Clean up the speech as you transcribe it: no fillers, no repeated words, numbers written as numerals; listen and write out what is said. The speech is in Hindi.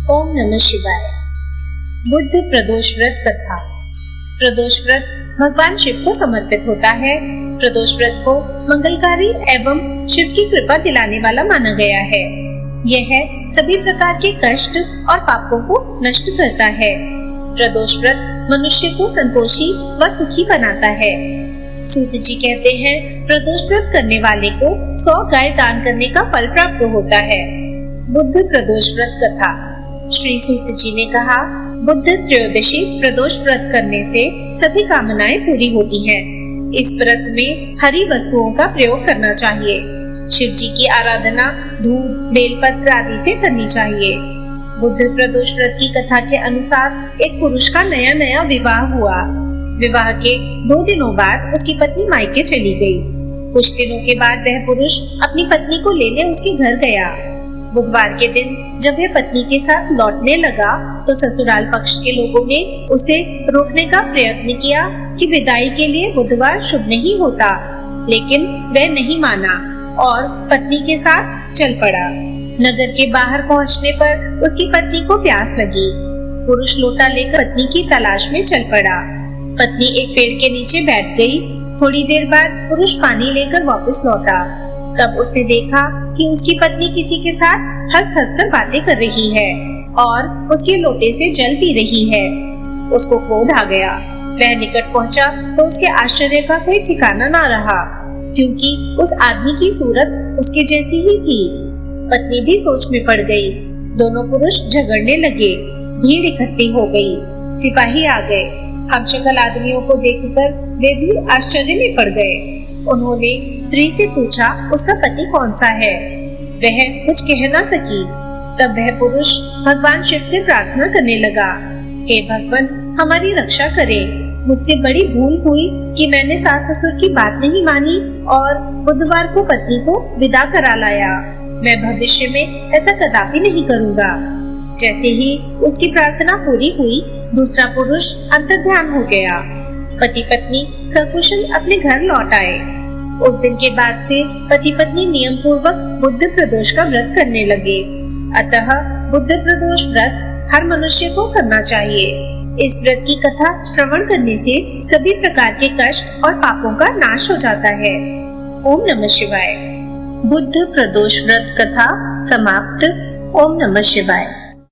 ओम नमः शिवाय। बुद्ध प्रदोष व्रत कथा। प्रदोष व्रत भगवान शिव को समर्पित होता है। प्रदोष व्रत को मंगलकारी एवं शिव की कृपा दिलाने वाला माना गया है। यह सभी प्रकार के कष्ट और पापों को नष्ट करता है। प्रदोष व्रत मनुष्य को संतोषी व सुखी बनाता है। सूत जी कहते हैं, प्रदोष व्रत करने वाले को 100 गाय दान करने का फल प्राप्त होता है। बुद्ध प्रदोष व्रत कथा। श्री सूत जी ने कहा, बुद्ध त्रयोदशी प्रदोष व्रत करने से सभी कामनाएं पूरी होती हैं। इस व्रत में हरी वस्तुओं का प्रयोग करना चाहिए। शिव जी की आराधना धूप, बेलपत्र आदि से करनी चाहिए। बुद्ध प्रदोष व्रत की कथा के अनुसार एक पुरुष का नया विवाह हुआ। विवाह के 2 दिनों बाद उसकी पत्नी मायके चली गई। कुछ दिनों के बाद वह पुरुष अपनी पत्नी को लेने उसके घर गया। बुधवार के दिन जब वह पत्नी के साथ लौटने लगा तो ससुराल पक्ष के लोगों ने उसे रोकने का प्रयत्न किया कि विदाई के लिए बुधवार शुभ नहीं होता, लेकिन वह नहीं माना और पत्नी के साथ चल पड़ा। नगर के बाहर पहुंचने पर उसकी पत्नी को प्यास लगी। पुरुष लोटा लेकर पत्नी की तलाश में चल पड़ा। पत्नी एक पेड़ के नीचे बैठ गई। थोड़ी देर बाद पुरुष पानी लेकर वापस लौटा। तब उसने देखा कि उसकी पत्नी किसी के साथ हंस कर बातें कर रही है और उसके लोटे से जल पी रही है। उसको क्रोध आ गया। वह निकट पहुंचा तो उसके आश्चर्य का कोई ठिकाना ना रहा, क्योंकि उस आदमी की सूरत उसके जैसी ही थी। पत्नी भी सोच में पड़ गई। दोनों पुरुष झगड़ने लगे। भीड़ इकट्ठी हो गई। सिपाही आ गए। हमशक्ल आदमियों को देखकर वे भी आश्चर्य में पड़ गए। उन्होंने स्त्री से पूछा, उसका पति कौन सा है? वह कुछ कह ना सकी। तब वह पुरुष भगवान शिव से प्रार्थना करने लगा, हे भगवान, हमारी रक्षा करें। मुझसे बड़ी भूल हुई कि मैंने सास ससुर की बात नहीं मानी और बुधवार को पत्नी को विदा करा लाया। मैं भविष्य में ऐसा कदापि नहीं करूँगा। जैसे ही उसकी प्रार्थना पूरी हुई, दूसरा पुरुष अंतर्ध्यान हो गया। पति पत्नी सकुशल अपने घर लौट आए। उस दिन के बाद से पति पत्नी नियम पूर्वक बुद्ध प्रदोष का व्रत करने लगे। अतः बुद्ध प्रदोष व्रत हर मनुष्य को करना चाहिए। इस व्रत की कथा श्रवण करने से सभी प्रकार के कष्ट और पापों का नाश हो जाता है। ओम नमः शिवाय। बुद्ध प्रदोष व्रत कथा समाप्त। ओम नमः शिवाय।